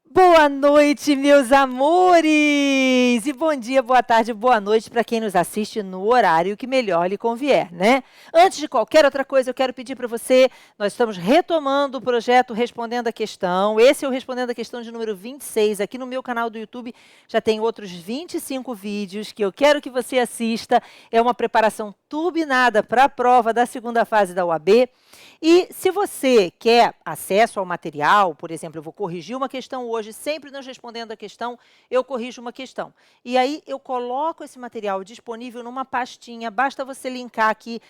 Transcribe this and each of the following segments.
Boa noite, meus amores! E bom dia, boa tarde, boa noite para quem nos assiste no horário que melhor lhe convier, né? Antes de qualquer outra coisa, eu quero pedir para você, nós estamos retomando o projeto Respondendo a Questão. Esse é o Respondendo a Questão de número 26. Aqui no meu canal do YouTube já tem outros 25 vídeos que eu quero que você assista. É uma preparação turbinada para a prova da segunda fase da UAB. E se você quer acesso ao material, por exemplo, eu vou corrigir uma questão hoje, sempre nos respondendo a questão, eu corrijo uma questão. E aí eu coloco esse material disponível numa pastinha, basta você linkar aqui,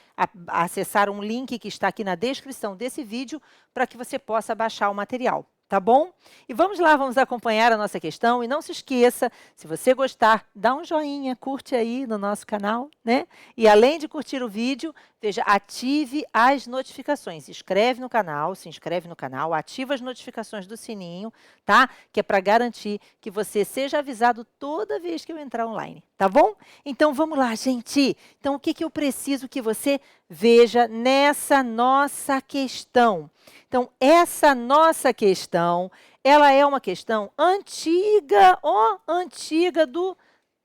acessar um link que está aqui na descrição desse vídeo, para que você possa baixar o material. Tá bom? E vamos lá, vamos acompanhar a nossa questão. E não se esqueça, se você gostar, dá um joinha, curte aí no nosso canal, né? E além de curtir o vídeo, veja, ative as notificações. Se inscreve no canal, ativa as notificações do sininho, tá? Que é para garantir que você seja avisado toda vez que eu entrar online, tá bom? Então vamos lá, gente. Então o que eu preciso que você veja nessa nossa questão? Então, essa nossa questão, ela é uma questão antiga, antiga do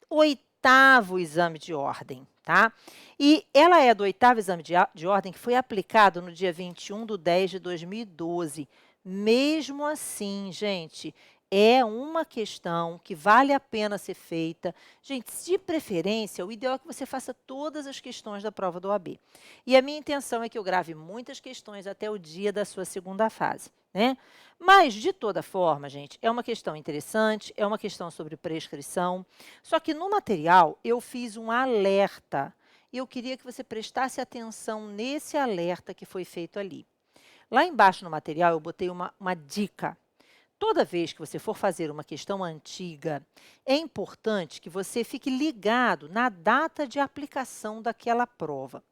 8º exame de ordem, tá? E ela é do 8º exame de ordem que foi aplicado no dia 21/10/2012. Mesmo assim, gente, é uma questão que vale a pena ser feita. Gente, de preferência, o ideal é que você faça todas as questões da prova do OAB. E a minha intenção é que eu grave muitas questões até o dia da sua segunda fase, né? Mas, de toda forma, gente, é uma questão interessante, é uma questão sobre prescrição. Só que no material eu fiz um alerta e eu queria que você prestasse atenção nesse alerta que foi feito ali. Lá embaixo no material eu botei uma dica. Toda vez que você for fazer uma questão antiga, é importante que você fique ligado na data de aplicação daquela prova.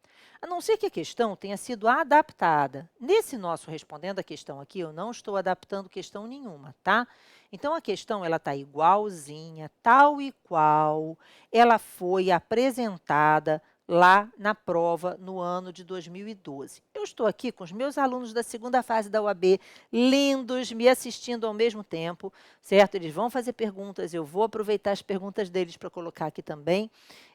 A não ser que a questão tenha sido adaptada. Nesse nosso respondendo a questão aqui, eu não estou adaptando questão nenhuma, tá? Então, a questão ela está igualzinha, tal e qual ela foi apresentada lá na prova no ano de 2012. Eu estou aqui com os meus alunos da segunda fase da UAB, lindos, me assistindo ao mesmo tempo, certo? Eles vão fazer perguntas, eu vou aproveitar as perguntas deles para colocar aqui também.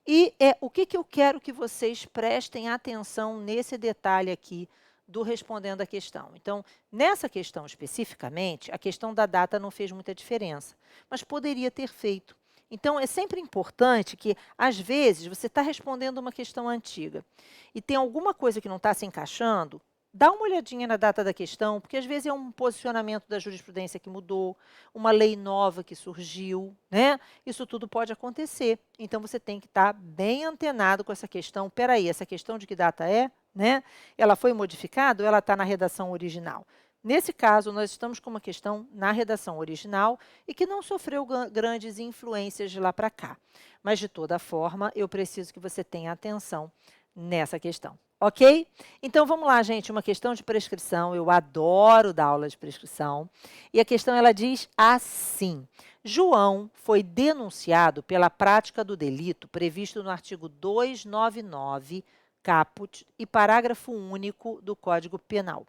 E o que eu quero que vocês prestem atenção nesse detalhe aqui do respondendo a questão. Então, nessa questão especificamente, a questão da data não fez muita diferença, mas poderia ter feito. Então, é sempre importante que, às vezes, você está respondendo uma questão antiga e tem alguma coisa que não está se encaixando, dá uma olhadinha na data da questão, porque às vezes é um posicionamento da jurisprudência que mudou, uma lei nova que surgiu, né? Isso tudo pode acontecer. Então, você tem que estar bem antenado com essa questão. Espera aí, essa questão de que data é? Né? Ela foi modificada ou ela está na redação original? Nesse caso, nós estamos com uma questão na redação original e que não sofreu grandes influências de lá para cá. Mas, de toda forma, eu preciso que você tenha atenção nessa questão. Ok? Então, vamos lá, gente, uma questão de prescrição. Eu adoro dar aula de prescrição. E a questão, ela diz assim: João foi denunciado pela prática do delito previsto no artigo 299, caput, e parágrafo único do Código Penal.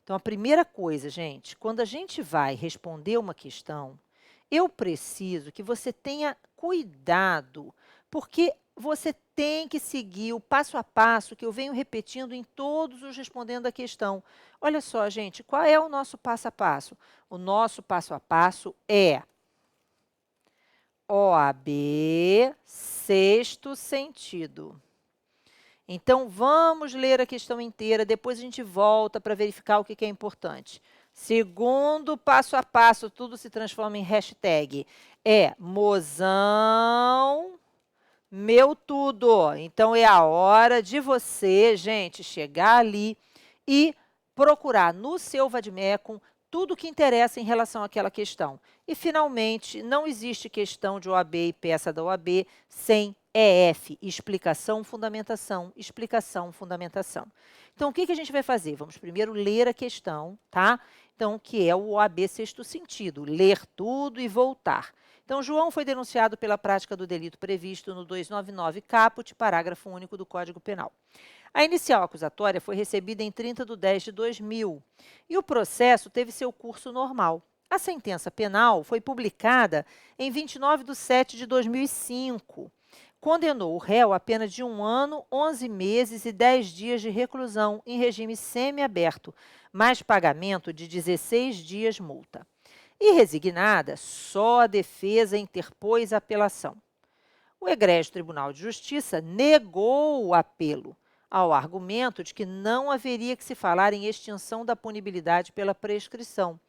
Então, a primeira coisa, gente, quando a gente vai responder uma questão, eu preciso que você tenha cuidado, porque você tem que seguir o passo a passo que eu venho repetindo em todos os respondendo a questão. Olha só, gente, qual é o nosso passo a passo? O nosso passo a passo é OAB, sexto sentido. Então, vamos ler a questão inteira, depois a gente volta para verificar o que é importante. Segundo passo a passo, tudo se transforma em hashtag. É mozão, meu tudo. Então, é a hora de você, gente, chegar ali e procurar no seu Vadmecum tudo o que interessa em relação àquela questão. E, finalmente, não existe questão de OAB e peça da OAB sem EF, explicação, fundamentação, explicação, fundamentação. Então, o que a gente vai fazer? Vamos primeiro ler a questão, tá? Então, que é o OAB sexto sentido, ler tudo e voltar. Então, João foi denunciado pela prática do delito previsto no 299 caput, parágrafo único do Código Penal. A inicial acusatória foi recebida em 30/10/2000 e o processo teve seu curso normal. A sentença penal foi publicada em 29/7/2005. Condenou o réu a pena de 1 ano, 11 meses e 10 dias de reclusão em regime semiaberto, mais pagamento de 16 dias multa. E resignada, só a defesa interpôs a apelação. O egrégio Tribunal de Justiça negou o apelo, ao argumento de que não haveria que se falar em extinção da punibilidade pela prescrição,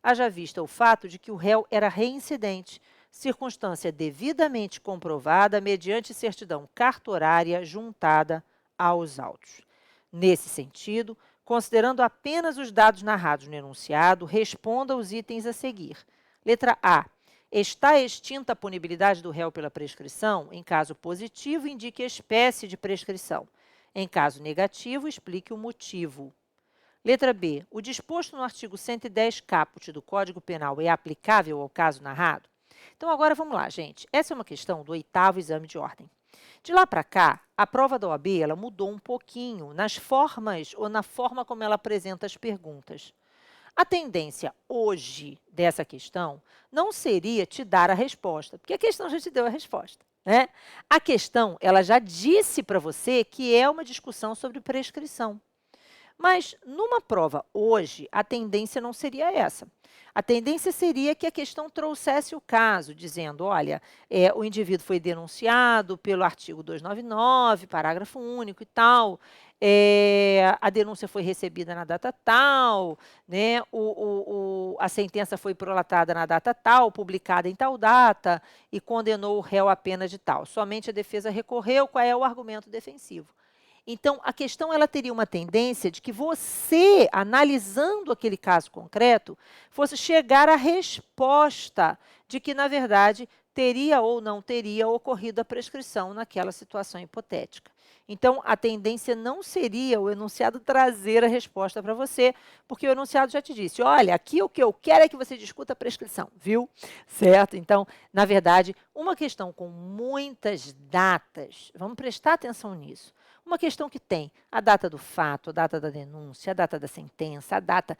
haja vista o fato de que o réu era reincidente, circunstância devidamente comprovada mediante certidão cartorária juntada aos autos. Nesse sentido, considerando apenas os dados narrados no enunciado, responda aos itens a seguir. Letra A. Está extinta a punibilidade do réu pela prescrição? Em caso positivo, indique a espécie de prescrição. Em caso negativo, explique o motivo. Letra B. O disposto no artigo 110 caput do Código Penal é aplicável ao caso narrado? Então, agora vamos lá, gente. Essa é uma questão do 8º exame de ordem. De lá para cá, a prova da OAB ela mudou um pouquinho nas formas ou na forma como ela apresenta as perguntas. A tendência hoje dessa questão não seria te dar a resposta, porque a questão já te deu a resposta, né? A questão, ela já disse para você que é uma discussão sobre prescrição. Mas, numa prova hoje, a tendência não seria essa. A tendência seria que a questão trouxesse o caso, dizendo, olha, o indivíduo foi denunciado pelo artigo 299, parágrafo único e tal, a denúncia foi recebida na data tal, né, a sentença foi prolatada na data tal, publicada em tal data, e condenou o réu à pena de tal. Somente a defesa recorreu, qual é o argumento defensivo? Então, a questão ela teria uma tendência de que você, analisando aquele caso concreto, fosse chegar à resposta de que, na verdade, teria ou não teria ocorrido a prescrição naquela situação hipotética. Então, a tendência não seria o enunciado trazer a resposta para você, porque o enunciado já te disse, olha, aqui o que eu quero é que você discuta a prescrição, viu? Certo? Então, na verdade, uma questão com muitas datas, vamos prestar atenção nisso. Uma questão que tem a data do fato, a data da denúncia, a data da sentença, a data.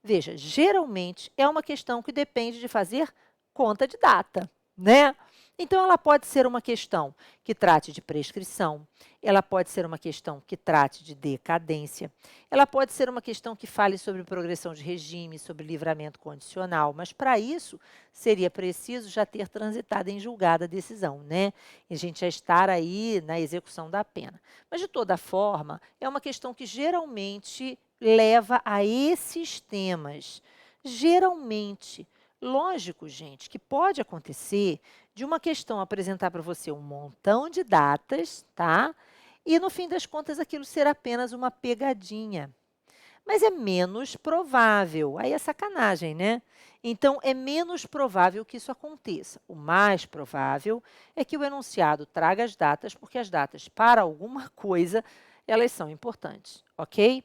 Veja, geralmente é uma questão que depende de fazer conta de data, né? Então, ela pode ser uma questão que trate de prescrição, ela pode ser uma questão que trate de decadência, ela pode ser uma questão que fale sobre progressão de regime, sobre livramento condicional, mas para isso seria preciso já ter transitado em julgada a decisão, né? E a gente já estar aí na execução da pena. Mas, de toda forma, é uma questão que geralmente leva a esses temas. Geralmente. Lógico, gente, que pode acontecer de uma questão apresentar para você um montão de datas, tá? E, no fim das contas, aquilo ser apenas uma pegadinha. Mas é menos provável. Aí é sacanagem, né? Então, é menos provável que isso aconteça. O mais provável é que o enunciado traga as datas, porque as datas, para alguma coisa, elas são importantes, ok?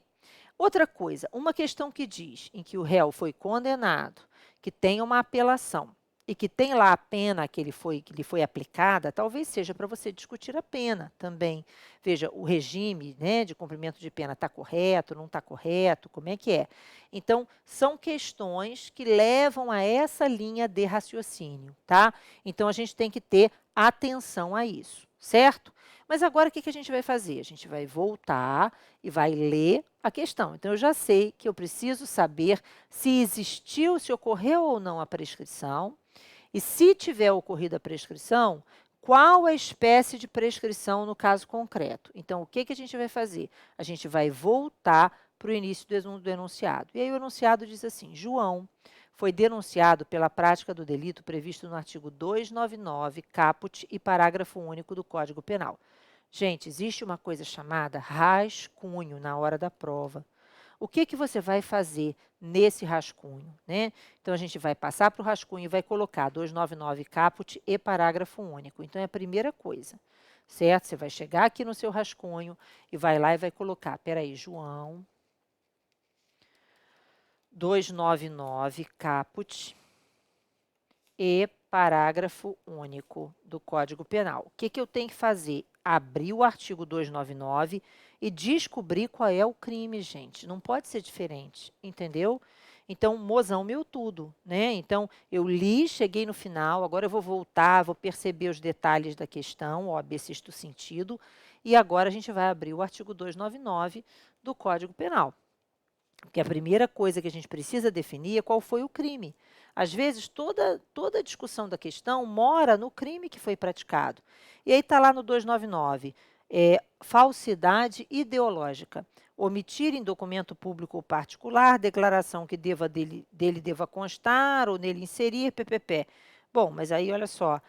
Outra coisa, uma questão que diz em que o réu foi condenado, que tem uma apelação e que tem lá a pena que lhe foi aplicada, talvez seja para você discutir a pena também. Veja, o regime, né, de cumprimento de pena está correto, não está correto, como é que é? Então, são questões que levam a essa linha de raciocínio, tá? Então, a gente tem que ter atenção a isso, certo? Mas agora, o que a gente vai fazer? A gente vai voltar e vai ler a questão. Então, eu já sei que eu preciso saber se existiu, se ocorreu ou não a prescrição, e se tiver ocorrido a prescrição, qual a espécie de prescrição no caso concreto. Então, o que a gente vai fazer? A gente vai voltar para o início do enunciado. E aí o enunciado diz assim, João foi denunciado pela prática do delito previsto no artigo 299, caput e parágrafo único do Código Penal. Gente, existe uma coisa chamada rascunho na hora da prova. O que você vai fazer nesse rascunho, né? Então, a gente vai passar para o rascunho e vai colocar 299 caput e parágrafo único. Então, é a primeira coisa, certo? Você vai chegar aqui no seu rascunho e vai lá e vai colocar, peraí, João, 299 caput e parágrafo único do Código Penal. O que eu tenho que fazer? Abrir o artigo 299 e descobrir qual é o crime, gente. Não pode ser diferente, entendeu? Então, mozão meu tudo, né? Então, eu li, cheguei no final, agora eu vou voltar, vou perceber os detalhes da questão, OAB sexto sentido, e agora a gente vai abrir o artigo 299 do Código Penal. Porque a primeira coisa que a gente precisa definir é qual foi o crime. Às vezes, toda a discussão da questão mora no crime que foi praticado. E aí está lá no 299, falsidade ideológica. Omitir em documento público ou particular declaração que dele deva constar ou nele inserir, ppp. Bom, mas aí, olha só,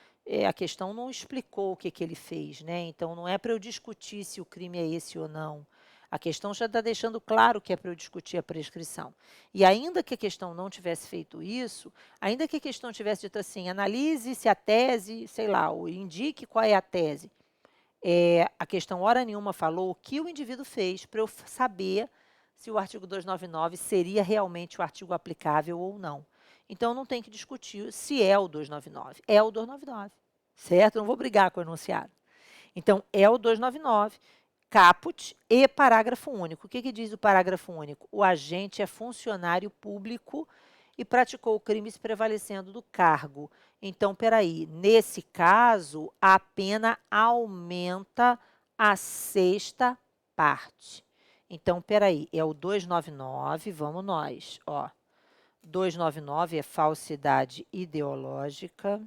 a questão não explicou o que ele fez, né? Então, não é para eu discutir se o crime é esse ou não. A questão já está deixando claro que é para eu discutir a prescrição. E ainda que a questão não tivesse feito isso, ainda que a questão tivesse dito assim, analise se a tese, sei lá, ou indique qual é a tese. A questão hora nenhuma falou o que o indivíduo fez para eu saber se o artigo 299 seria realmente o artigo aplicável ou não. Então, não tem que discutir se é o 299. É o 299, certo? Não vou brigar com o enunciado. Então, é o 299. Caput e parágrafo único. O que diz o parágrafo único? O agente é funcionário público e praticou crimes prevalecendo do cargo. Então, peraí, nesse caso, a pena aumenta a sexta parte. Então, peraí, é o 299, vamos nós, ó. 299 é falsidade ideológica.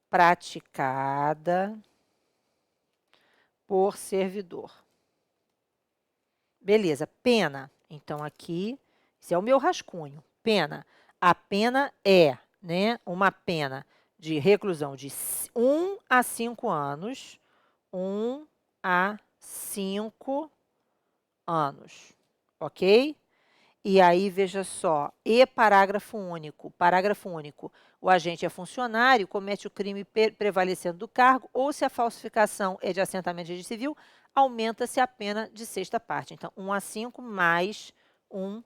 Praticada por servidor. Beleza, pena. Então, aqui, esse é o meu rascunho. Pena. A pena é, né, uma pena de reclusão de 1 a 5 anos. 1 a 5 anos. Ok? E aí, veja só, e parágrafo único. Parágrafo único. O agente é funcionário, comete o crime prevalecendo do cargo, ou se a falsificação é de assentamento de registro civil, aumenta-se a pena de sexta parte. Então, 1 a 5 mais 1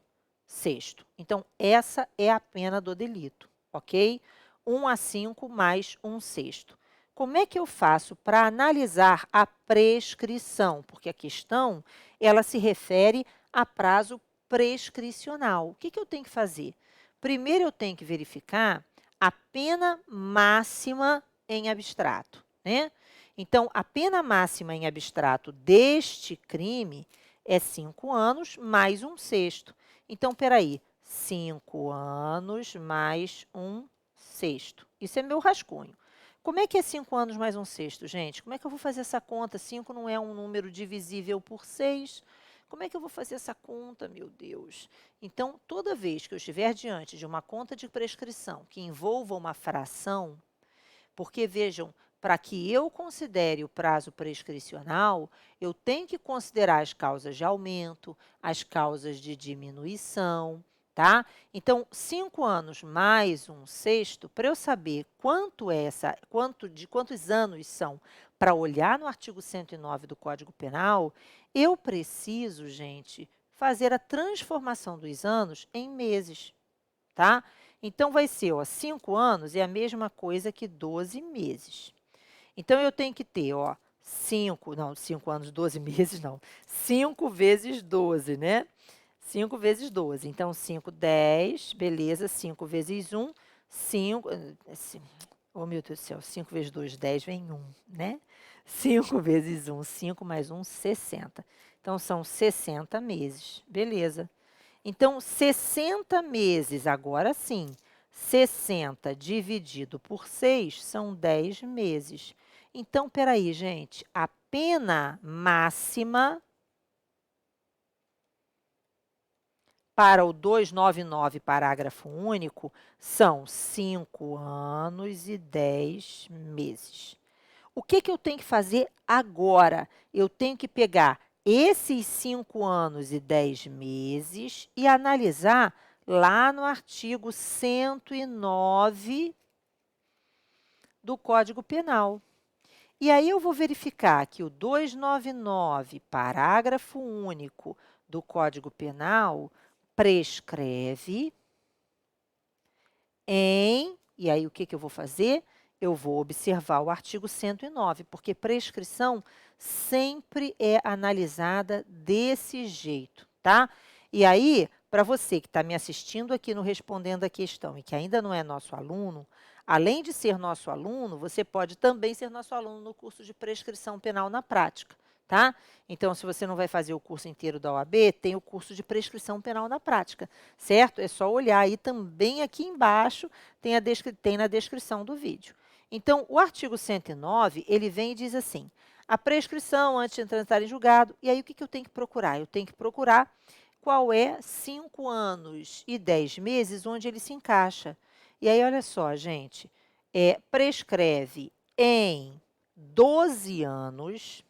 sexto. Então, essa é a pena do delito, ok? 1 a 5 mais 1 sexto. Como é que eu faço para analisar a prescrição? Porque a questão, ela se refere a prazo prescricional. O que eu tenho que fazer? Primeiro, eu tenho que verificar a pena máxima em abstrato, né? Então, a pena máxima em abstrato deste crime é 5 anos mais 1 sexto. Então, peraí, 5 anos mais 1 sexto. Isso é meu rascunho. Como é que é 5 anos mais 1 sexto, gente? Como é que eu vou fazer essa conta? 5 não é um número divisível por 6. Como é que eu vou fazer essa conta, meu Deus? Então, toda vez que eu estiver diante de uma conta de prescrição que envolva uma fração, porque, vejam, para que eu considere o prazo prescricional, eu tenho que considerar as causas de aumento, as causas de diminuição, tá? Então, 5 anos mais 1 sexto, para eu saber quantos anos são para olhar no artigo 109 do Código Penal, eu preciso, gente, fazer a transformação dos anos em meses, tá? Então, vai ser, ó, 5 anos é a mesma coisa que 12 meses. Então, eu tenho que ter, ó, 5 anos, 12 meses, não. 5 vezes 12, né? 5 vezes 12. Então, 5, 10, beleza. 5 vezes 1, 5. Oh, meu Deus do céu, 5 vezes 2, 10, vem 1, né? 5 vezes 1, 5 mais 1, 60. Então, são 60 meses, beleza. Então, 60 meses, agora sim, 60 dividido por 6 são 10 meses. Então, peraí, gente, a pena máxima para o 299, parágrafo único, são 5 anos e 10 meses. O que eu tenho que fazer agora? Eu tenho que pegar esses 5 anos e 10 meses e analisar lá no artigo 109 do Código Penal. E aí eu vou verificar que o 299, parágrafo único do Código Penal, prescreve em... E aí o que eu vou fazer? eu vou observar o artigo 109, porque prescrição sempre é analisada desse jeito, tá? E aí, para você que está me assistindo aqui no Respondendo a Questão e que ainda não é nosso aluno, além de ser nosso aluno, você pode também ser nosso aluno no curso de prescrição penal na prática, tá? Então, se você não vai fazer o curso inteiro da OAB, tem o curso de prescrição penal na prática, certo? É só olhar aí também aqui embaixo, tem na descrição do vídeo. Então, o artigo 109, ele vem e diz assim, a prescrição antes de transitar em julgado, e aí o que eu tenho que procurar? Eu tenho que procurar qual é 5 anos e 10 meses onde ele se encaixa. E aí, olha só, gente, prescreve em 12 anos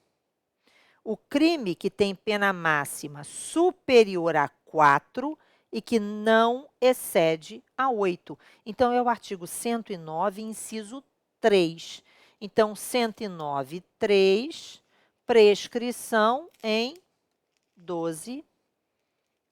o crime que tem pena máxima superior a 4 e que não excede a 8. Então, é o artigo 109, inciso 3. Então, 109, 3, prescrição em 12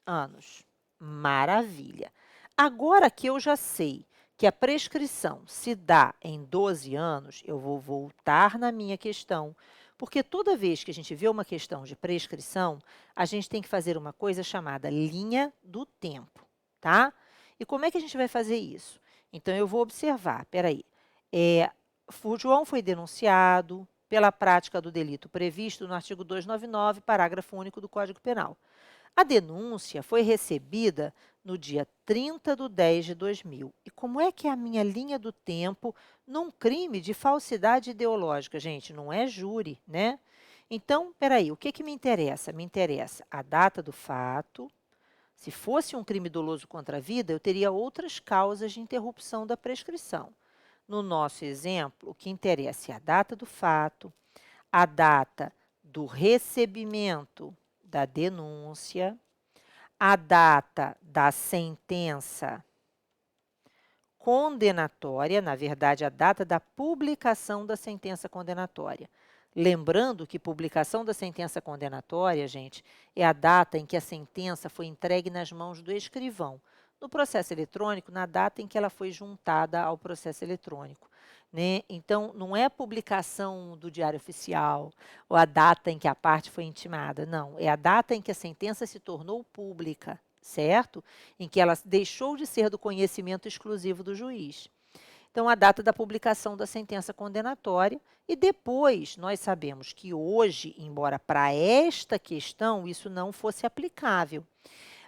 anos. Maravilha. Agora que eu já sei que a prescrição se dá em 12 anos, eu vou voltar na minha questão, porque toda vez que a gente vê uma questão de prescrição, a gente tem que fazer uma coisa chamada linha do tempo, tá? E como é que a gente vai fazer isso? Então, eu vou observar, espera aí, o João foi denunciado pela prática do delito previsto no artigo 299, parágrafo único do Código Penal. A denúncia foi recebida no dia 30/10/2000. E como é que é a minha linha do tempo num crime de falsidade ideológica? Gente, não é júri, né? Então, espera aí, o que me interessa? Me interessa a data do fato. Se fosse um crime doloso contra a vida, eu teria outras causas de interrupção da prescrição. No nosso exemplo, o que interessa é a data do fato, a data do recebimento da denúncia, a data da sentença condenatória, na verdade, a data da publicação da sentença condenatória. Lembrando que publicação da sentença condenatória, gente, é a data em que a sentença foi entregue nas mãos do escrivão. No processo eletrônico, na data em que ela foi juntada ao processo eletrônico, né? Então, não é a publicação do Diário Oficial ou a data em que a parte foi intimada, não. É a data em que a sentença se tornou pública, certo? Em que ela deixou de ser do conhecimento exclusivo do juiz. Então, a data da publicação da sentença condenatória. E depois, nós sabemos que hoje, embora para esta questão isso não fosse aplicável,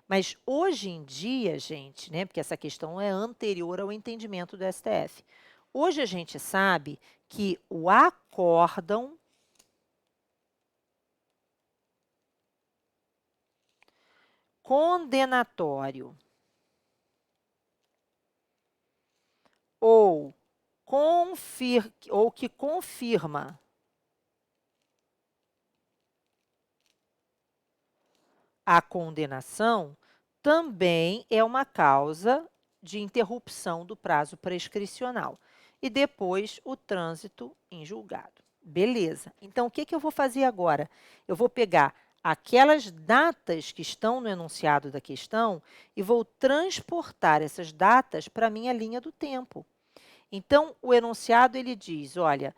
mas hoje em dia, gente, né, porque essa questão é anterior ao entendimento do STF, hoje a gente sabe que o acórdão condenatório ou que confirma a condenação também é uma causa de interrupção do prazo prescricional. E depois o trânsito em julgado. Beleza. Então, o que eu vou fazer agora? Eu vou pegar aquelas datas que estão no enunciado da questão e vou transportar essas datas para a minha linha do tempo. Então, o enunciado ele diz, olha,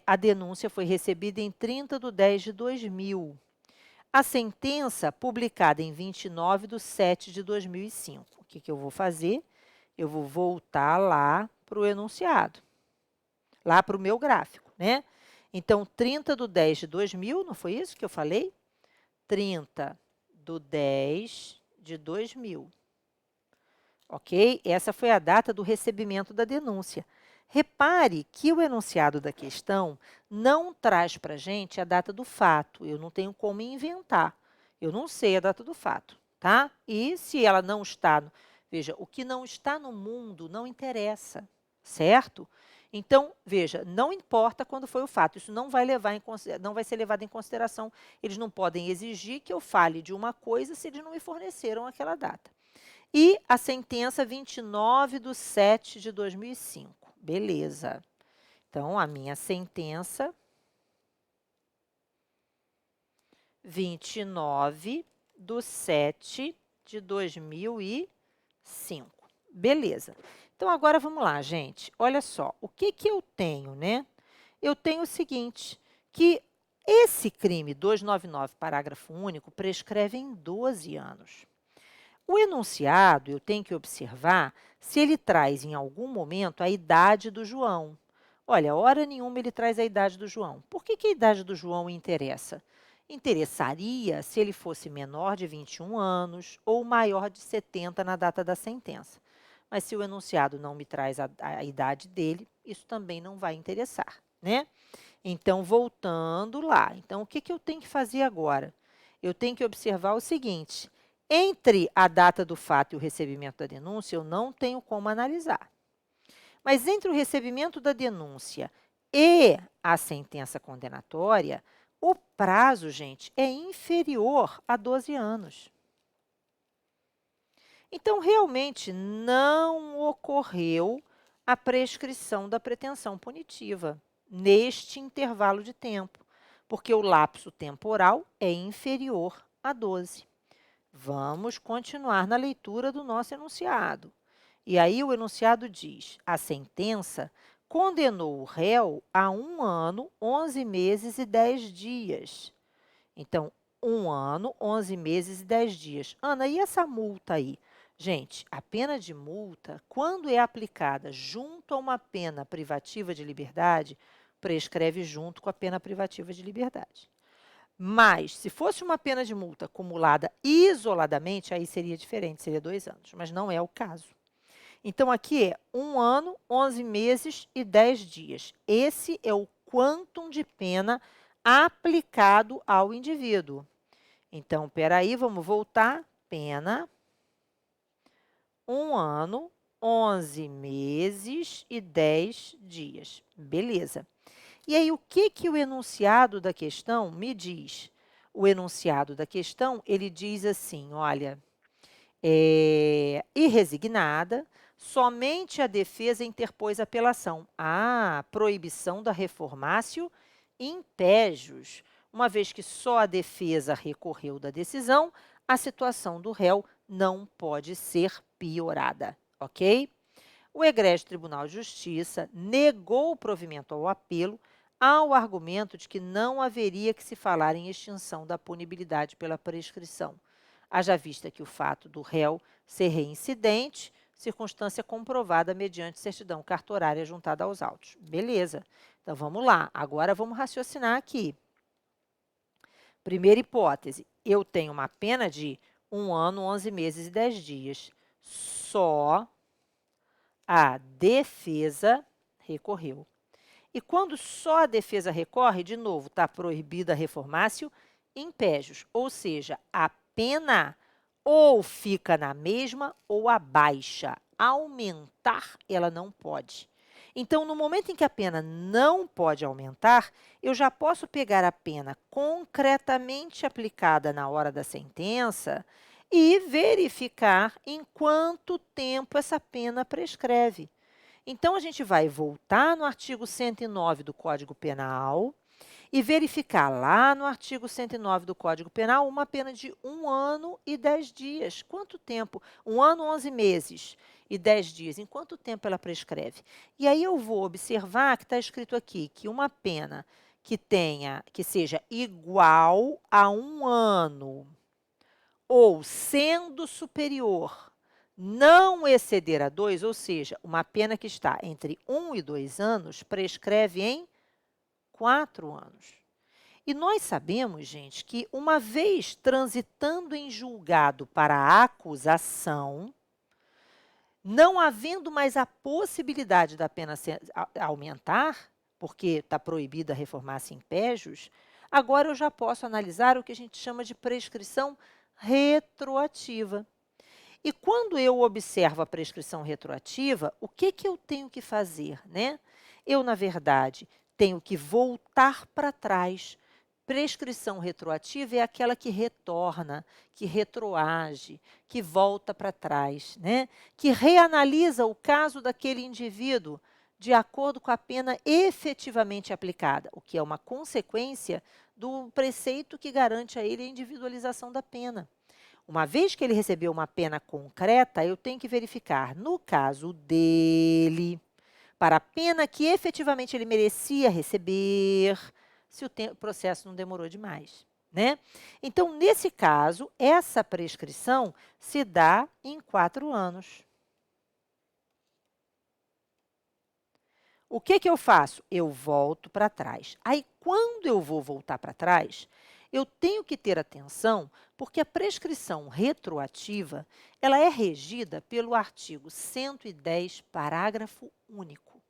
a denúncia foi recebida em 30/10/2000. A sentença publicada em 29/7/2005. O que eu vou fazer? Eu vou voltar lá para o enunciado, lá para o meu gráfico, né? Então, 30/10/2000, não foi isso que eu falei? 30/10/2000. Ok? Essa foi a data do recebimento da denúncia. Repare que o enunciado da questão não traz para a gente a data do fato. Eu não tenho como inventar. Eu não sei a data do fato, tá? E se ela não está... Veja, o que não está no mundo não interessa, certo? Então, veja, não importa quando foi o fato. Isso não vai ser levado em consideração. Eles não podem exigir que eu fale de uma coisa se eles não me forneceram aquela data. E a sentença 29/7/2005. Beleza. Então, a minha sentença 29/7/2005. Beleza. Então, agora vamos lá, gente. Olha só, o que que eu tenho, né? Eu tenho o seguinte, que esse crime 299, parágrafo único, prescreve em 12 anos. O enunciado, eu tenho que observar se ele traz em algum momento a idade do João. Olha, hora nenhuma ele traz a idade do João. Por que que a idade do João interessa? Interessaria se ele fosse menor de 21 anos ou maior de 70 na data da sentença. Mas se o enunciado não me traz a idade dele, isso também não vai interessar, né? Então, voltando lá. Então, o que que eu tenho que fazer agora? Eu tenho que observar o seguinte: entre a data do fato e o recebimento da denúncia, eu não tenho como analisar. Mas entre o recebimento da denúncia e a sentença condenatória, o prazo, gente, é inferior a 12 anos. Então, realmente, não ocorreu a prescrição da pretensão punitiva neste intervalo de tempo, porque o lapso temporal é inferior a 12. Vamos continuar na leitura do nosso enunciado. E aí o enunciado diz: a sentença condenou o réu a 1 ano, 11 meses e 10 dias. Então, 1 ano, 11 meses e 10 dias. Ana, e essa multa aí? Gente, a pena de multa, quando é aplicada junto a uma pena privativa de liberdade, prescreve junto com a pena privativa de liberdade. Mas, se fosse uma pena de multa acumulada isoladamente, aí seria diferente, seria 2 anos, mas não é o caso. Então, aqui é 1 ano, 11 meses e 10 dias. Esse é o quantum de pena aplicado ao indivíduo. Então, espera aí, vamos voltar. Pena, 1 ano, 11 meses e 10 dias. Beleza. E aí, o que que o enunciado da questão me diz? O enunciado da questão, ele diz assim, olha, e resignada, somente a defesa interpôs apelação. Ah, proibição da reformácio impégios. Uma vez que só a defesa recorreu da decisão, a situação do réu não pode ser piorada, ok? O egrégio Tribunal de Justiça negou o provimento ao apelo ao argumento de que não haveria que se falar em extinção da punibilidade pela prescrição, haja vista que o fato do réu ser reincidente, circunstância comprovada mediante certidão cartorária juntada aos autos. Beleza. Então, vamos lá. Agora, vamos raciocinar aqui. Primeira hipótese, eu tenho uma pena de 1 ano, 11 meses e 10 dias. Só a defesa recorreu. E quando só a defesa recorre, de novo, está proibida a reformácio impégios, ou seja, a pena ou fica na mesma ou abaixa. Aumentar, ela não pode. Então, no momento em que a pena não pode aumentar, eu já posso pegar a pena concretamente aplicada na hora da sentença e verificar em quanto tempo essa pena prescreve. Então, a gente vai voltar no artigo 109 do Código Penal e verificar lá no artigo 109 do Código Penal uma pena de 1 ano e 10 dias. Quanto tempo? 1 ano, 11 meses e 10 dias. Em quanto tempo ela prescreve? E aí eu vou observar que está escrito aqui que uma pena que seja igual a 1 ano ou sendo superior, não exceder a 2, ou seja, uma pena que está entre 1 e 2 anos, prescreve em 4 anos. E nós sabemos, gente, que uma vez transitando em julgado para a acusação, não havendo mais a possibilidade da pena aumentar, porque está proibida a reformar-se impégios, agora eu já posso analisar o que a gente chama de prescrição retroativa. E quando eu observo a prescrição retroativa, o que que eu tenho que fazer, né? Eu, na verdade, tenho que voltar para trás. Prescrição retroativa é aquela que retorna, que retroage, que volta para trás, né? Que reanalisa o caso daquele indivíduo de acordo com a pena efetivamente aplicada, o que é uma consequência do preceito que garante a ele a individualização da pena. Uma vez que ele recebeu uma pena concreta, eu tenho que verificar, no caso dele, para a pena que efetivamente ele merecia receber, se o processo não demorou demais, né? Então, nesse caso, essa prescrição se dá em 4 anos. O que que eu faço? Eu volto para trás. Aí, quando eu vou voltar para trás, eu tenho que ter atenção, porque a prescrição retroativa, ela é regida pelo artigo 110, parágrafo único.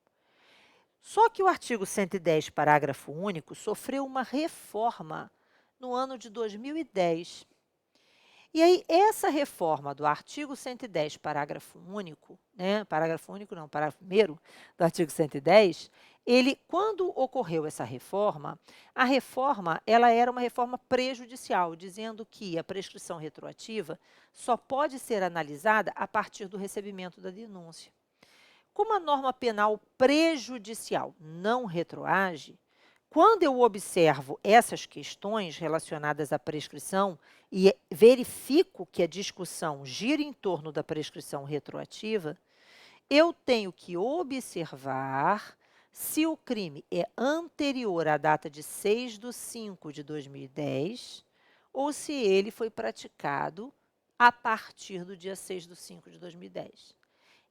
Só que o artigo 110, parágrafo único, sofreu uma reforma no ano de 2010. E aí, essa reforma do artigo 110, parágrafo único, né? Parágrafo único não, parágrafo 1º do artigo 110, quando ocorreu essa reforma, a reforma, ela era uma reforma prejudicial, dizendo que a prescrição retroativa só pode ser analisada a partir do recebimento da denúncia. Como a norma penal prejudicial não retroage, quando eu observo essas questões relacionadas à prescrição e verifico que a discussão gira em torno da prescrição retroativa, eu tenho que observar se o crime é anterior à data de 6/5/2010 ou se ele foi praticado a partir do dia 6/5/2010.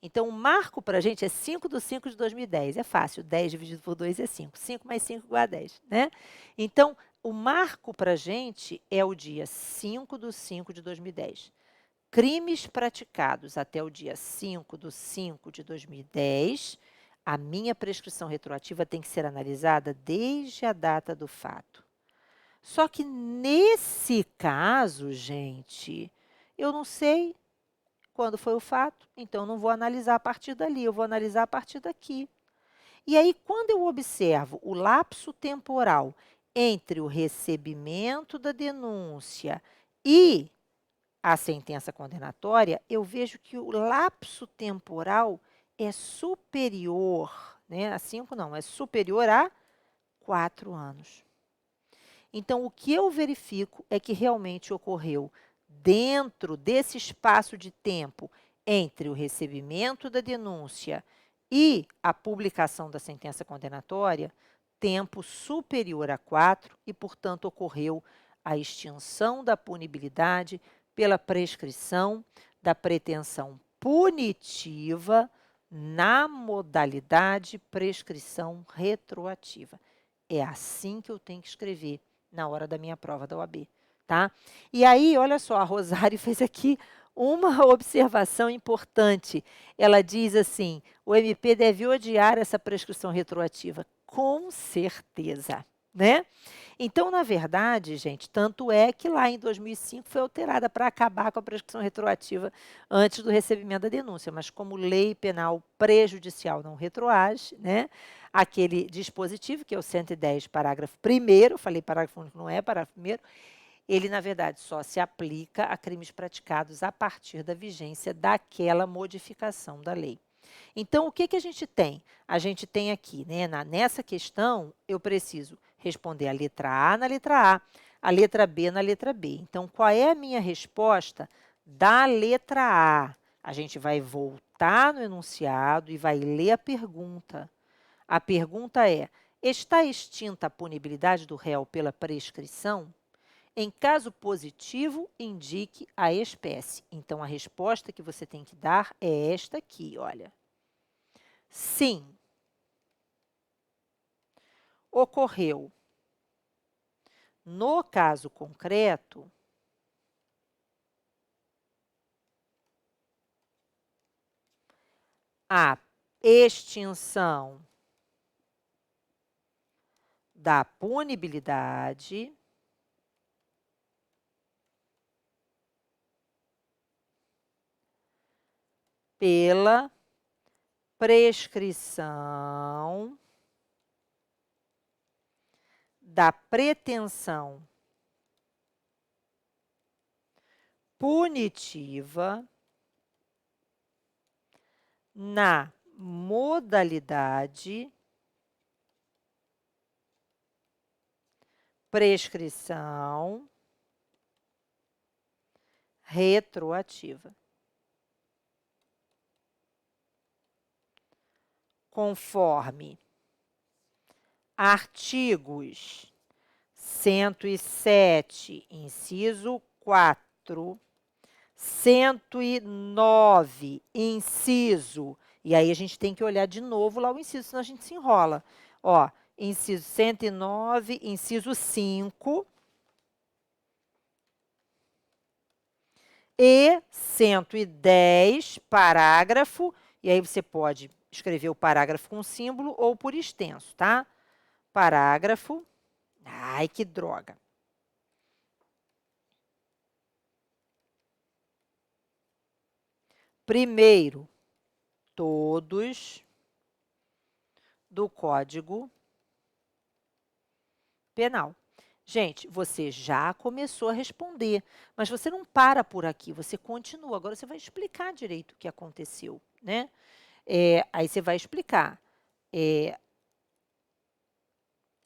Então, o marco para a gente é 5/5/2010. É fácil, 10 dividido por 2 é 5. 5 mais 5 igual a 10, né? Então, o marco para a gente é o dia 5/5/2010. Crimes praticados até o dia 5/5/2010, a minha prescrição retroativa tem que ser analisada desde a data do fato. Só que nesse caso, gente, eu não sei quando foi o fato, então não vou analisar a partir dali, eu vou analisar a partir daqui. E aí, quando eu observo o lapso temporal entre o recebimento da denúncia e a sentença condenatória, eu vejo que o lapso temporal é superior, né? A 5 não, é superior a 4 anos. Então, o que eu verifico é que realmente ocorreu dentro desse espaço de tempo entre o recebimento da denúncia e a publicação da sentença condenatória, tempo superior a 4 e, portanto, ocorreu a extinção da punibilidade pela prescrição da pretensão punitiva na modalidade prescrição retroativa. É assim que eu tenho que escrever na hora da minha prova da OAB, tá? E aí, olha só, a Rosário fez aqui uma observação importante. Ela diz assim, o MP deve odiar essa prescrição retroativa. Com certeza, né? Então, na verdade, gente, tanto é que lá em 2005 foi alterada para acabar com a prescrição retroativa antes do recebimento da denúncia, mas como lei penal prejudicial não retroage, né? Aquele dispositivo, que é o 110, parágrafo 1º, falei parágrafo único, não é parágrafo 1º, ele, na verdade, só se aplica a crimes praticados a partir da vigência daquela modificação da lei. Então, o que que a gente tem? A gente tem aqui, né, nessa questão, eu preciso responder a letra A na letra A letra B na letra B. Então, qual é a minha resposta da letra A? A gente vai voltar no enunciado e vai ler a pergunta. A pergunta é, está extinta a punibilidade do réu pela prescrição? Em caso positivo, indique a espécie. Então, a resposta que você tem que dar é esta aqui, olha. Sim, ocorreu no caso concreto a extinção da punibilidade pela prescrição da pretensão punitiva na modalidade prescrição retroativa. Conforme artigos 107, inciso 4, 109, inciso, e aí a gente tem que olhar de novo lá o inciso, senão a gente se enrola. Ó, inciso 109, inciso 5 e 110, parágrafo, e aí você pode escrever o parágrafo com símbolo ou por extenso, tá? Parágrafo. Ai, que droga. Primeiro, todos do Código Penal. Gente, você já começou a responder, mas você não para por aqui, você continua. Agora você vai explicar direito o que aconteceu, né? Aí você vai explicar.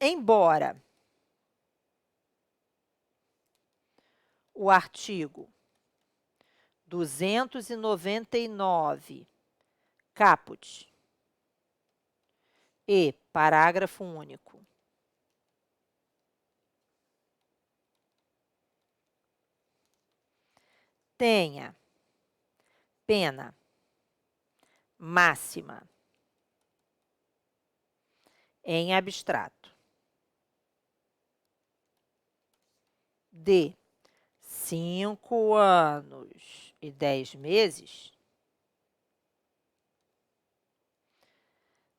Embora o artigo 299, caput, e parágrafo único, tenha pena máxima em abstrato de 5 anos e 10 meses,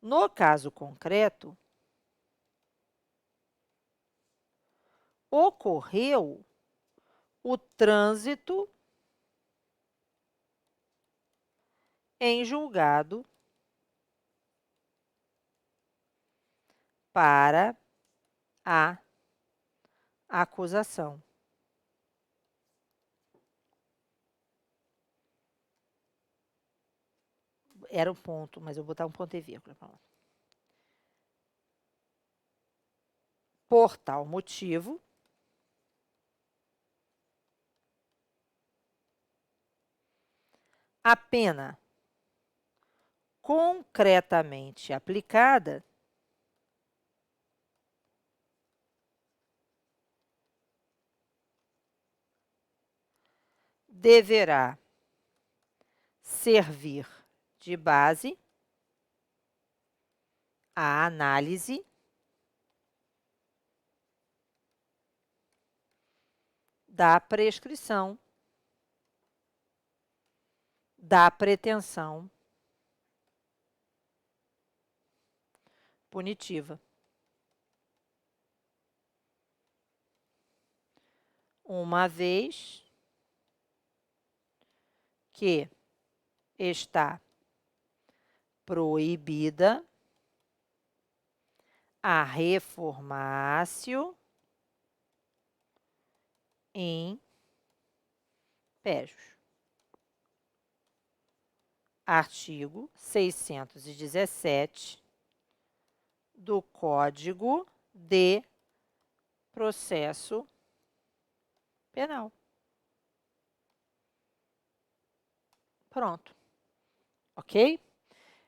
no caso concreto, ocorreu o trânsito em julgado para a acusação. Era um ponto, mas eu vou botar um ponto e vírgula. Por tal motivo, a pena concretamente aplicada deverá servir de base à análise da prescrição da pretensão punitiva. Uma vez que está proibida a reformácio in pejus. Artigo 617 do Código de Processo Penal. Pronto. Ok?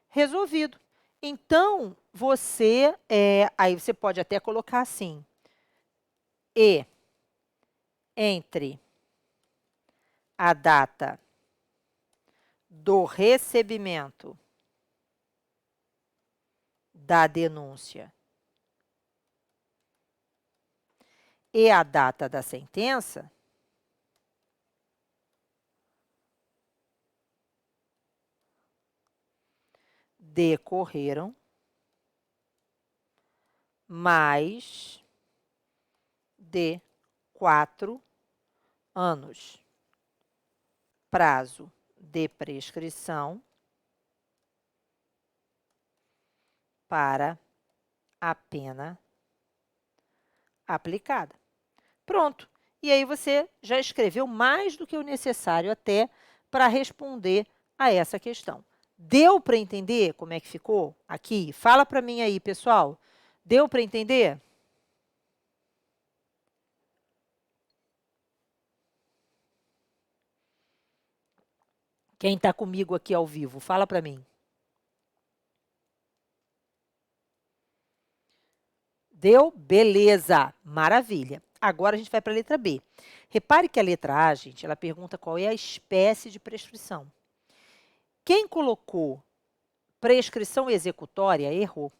Resolvido. Então, aí você pode até colocar assim, e entre a data do recebimento da denúncia e a data da sentença, decorreram mais de 4 anos. Prazo de prescrição para a pena aplicada. Pronto. E aí você já escreveu mais do que o necessário até para responder a essa questão. Deu para entender como é que ficou aqui? Fala para mim aí, pessoal. Deu para entender? Quem está comigo aqui ao vivo, fala para mim. Deu? Beleza, maravilha. Agora a gente vai para a letra B. Repare que a letra A, gente, ela pergunta qual é a espécie de prescrição. Quem colocou prescrição executória errou.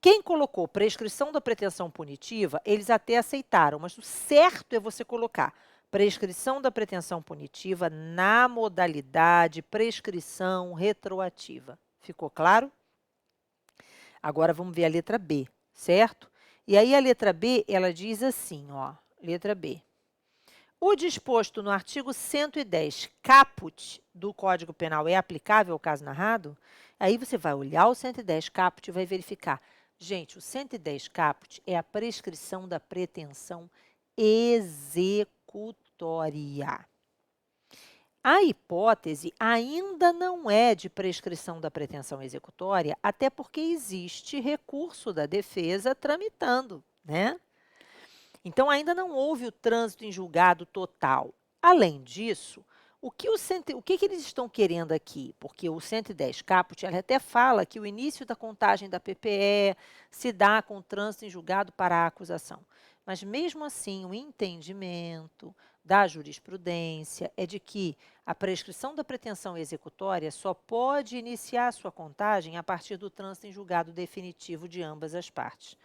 Quem colocou prescrição da pretensão punitiva, eles até aceitaram, mas o certo é você colocar prescrição da pretensão punitiva na modalidade prescrição retroativa. Ficou claro? Agora vamos ver a letra B, certo? E aí a letra B, ela diz assim, ó, letra B. O disposto no artigo 110 caput do Código Penal é aplicável ao caso narrado? Aí você vai olhar o 110 caput e vai verificar. Gente, o 110 caput é a prescrição da pretensão executória. A hipótese ainda não é de prescrição da pretensão executória, até porque existe recurso da defesa tramitando, né? Então, ainda não houve o trânsito em julgado total. Além disso, o que eles estão querendo aqui? Porque o 110 caput ela até fala que o início da contagem da PPE se dá com o trânsito em julgado para a acusação. Mas, mesmo assim, o entendimento da jurisprudência é de que a prescrição da pretensão executória só pode iniciar sua contagem a partir do trânsito em julgado definitivo de ambas as partes.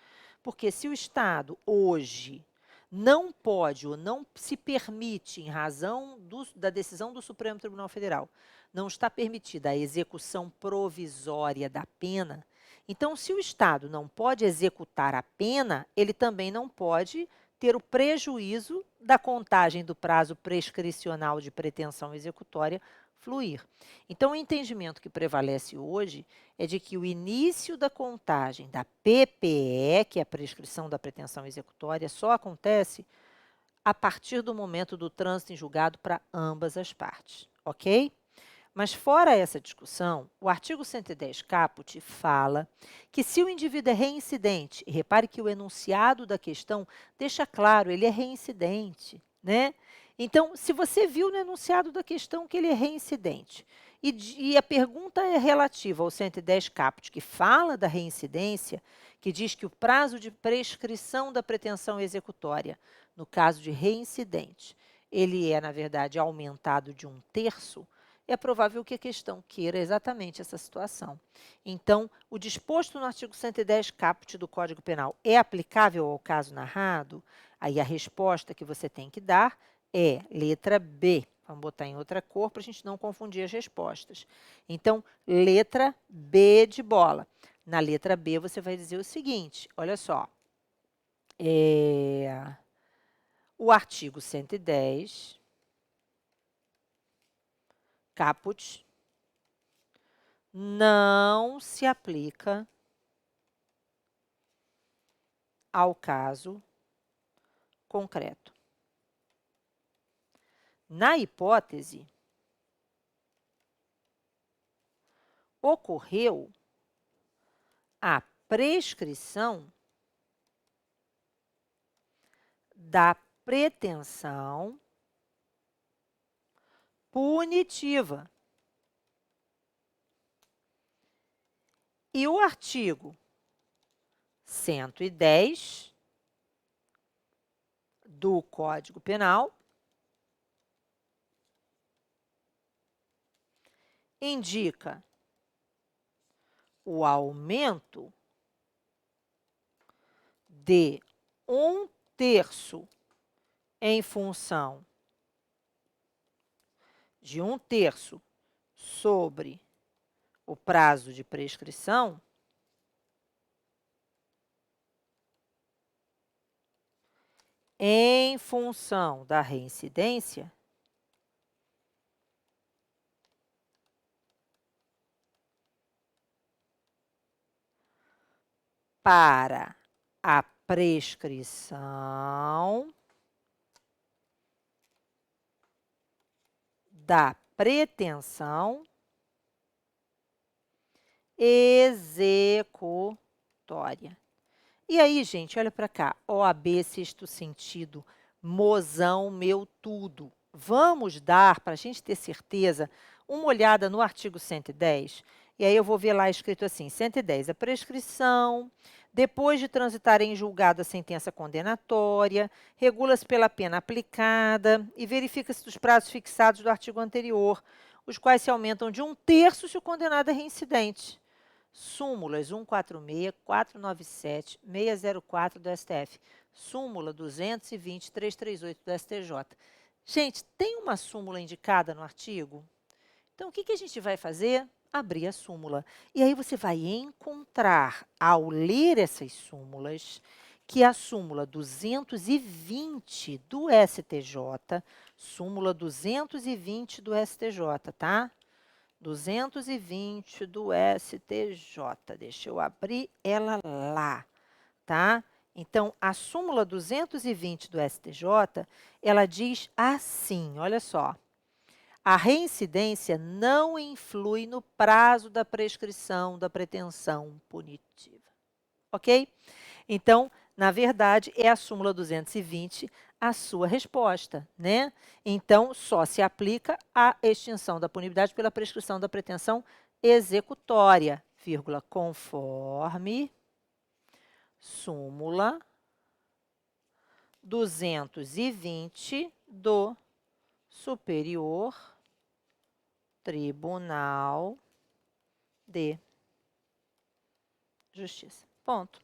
Porque se o Estado, hoje, não pode ou não se permite, em razão da decisão do Supremo Tribunal Federal, não está permitida a execução provisória da pena, então, se o Estado não pode executar a pena, ele também não pode ter o prejuízo da contagem do prazo prescricional de pretensão executória fluir. Então, o entendimento que prevalece hoje é de que o início da contagem da PPE, que é a prescrição da pretensão executória, só acontece a partir do momento do trânsito em julgado para ambas as partes, ok? Mas fora essa discussão, o artigo 110 caput fala que se o indivíduo é reincidente, e repare que o enunciado da questão deixa claro, ele é reincidente, né? Então, se você viu no enunciado da questão que ele é reincidente, e a pergunta é relativa ao 110 caput, que fala da reincidência, que diz que o prazo de prescrição da pretensão executória, no caso de reincidente, ele é, na verdade, aumentado de 1/3, é provável que a questão queira exatamente essa situação. Então, o disposto no artigo 110 caput do Código Penal é aplicável ao caso narrado? Aí a resposta que você tem que dar é letra B. Vamos botar em outra cor para a gente não confundir as respostas. Então, letra B de bola. Na letra B, você vai dizer o seguinte, olha só. O artigo 110 caput não se aplica ao caso concreto. Na hipótese, ocorreu a prescrição da pretensão punitiva. E o artigo 110 do Código Penal indica o aumento de 1/3 em função de 1/3 sobre o prazo de prescrição em função da reincidência para a prescrição da pretensão executória. E aí, gente, olha para cá, OAB sexto sentido, mozão meu tudo, vamos dar, para a gente ter certeza, uma olhada no artigo 110, e aí eu vou ver lá escrito assim, 110, a prescrição, depois de transitar em julgado a sentença condenatória, regula-se pela pena aplicada e verifica-se dos prazos fixados do artigo anterior, os quais se aumentam de 1/3 se o condenado é reincidente. Súmulas 146, 497, 604 do STF. Súmula 220, 338 do STJ. Gente, tem uma súmula indicada no artigo? Então, o que a gente vai fazer? Abrir a súmula. E aí você vai encontrar, ao ler essas súmulas, que a súmula 220 do STJ, súmula 220 do STJ, tá? 220 do STJ. Deixa eu abrir ela lá, tá? Então, a súmula 220 do STJ, ela diz assim, olha só. A reincidência não influi no prazo da prescrição da pretensão punitiva. Ok? Então, na verdade, é a súmula 220 a sua resposta, né? Então, só se aplica a extinção da punibilidade pela prescrição da pretensão executória, vírgula, conforme súmula 220 do Superior Tribunal de Justiça. Ponto.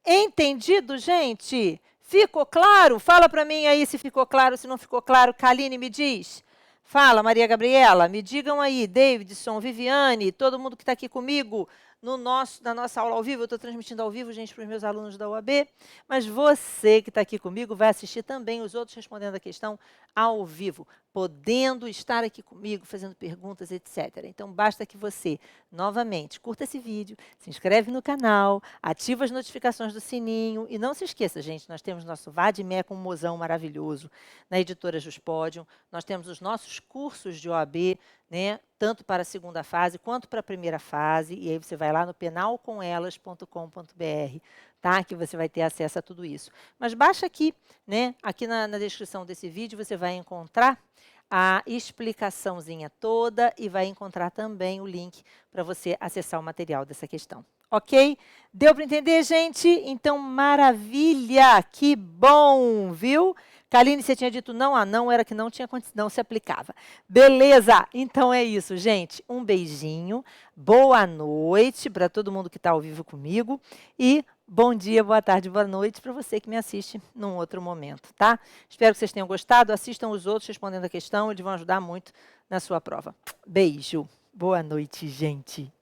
Entendido, gente? Ficou claro? Fala para mim aí se ficou claro, se não ficou claro. Kaline, me diz. Fala, Maria Gabriela. Me digam aí, Davidson, Viviane, todo mundo que está aqui comigo na nossa aula ao vivo. Eu estou transmitindo ao vivo, gente, para os meus alunos da UAB. Mas você que está aqui comigo vai assistir também os outros respondendo a questão ao vivo, podendo estar aqui comigo, fazendo perguntas, etc. Então, basta que você, novamente, curta esse vídeo, se inscreve no canal, ativa as notificações do sininho e não se esqueça, gente, nós temos nosso Vademec com um mozão maravilhoso na editora Juspodium, nós temos os nossos cursos de OAB, né, tanto para a segunda fase quanto para a primeira fase, e aí você vai lá no penalcomelas.com.br, tá? Que você vai ter acesso a tudo isso. Mas baixa aqui, né? Aqui na descrição desse vídeo você vai encontrar a explicaçãozinha toda e vai encontrar também o link para você acessar o material dessa questão. Ok? Deu para entender, gente? Então, maravilha! Que bom, viu? Kaline, você tinha dito não, não era que não tinha não se aplicava. Beleza, então é isso, gente. Um beijinho, boa noite para todo mundo que está ao vivo comigo e bom dia, boa tarde, boa noite para você que me assiste num outro momento, tá? Espero que vocês tenham gostado, assistam os outros respondendo a questão, eles vão ajudar muito na sua prova. Beijo, boa noite, gente.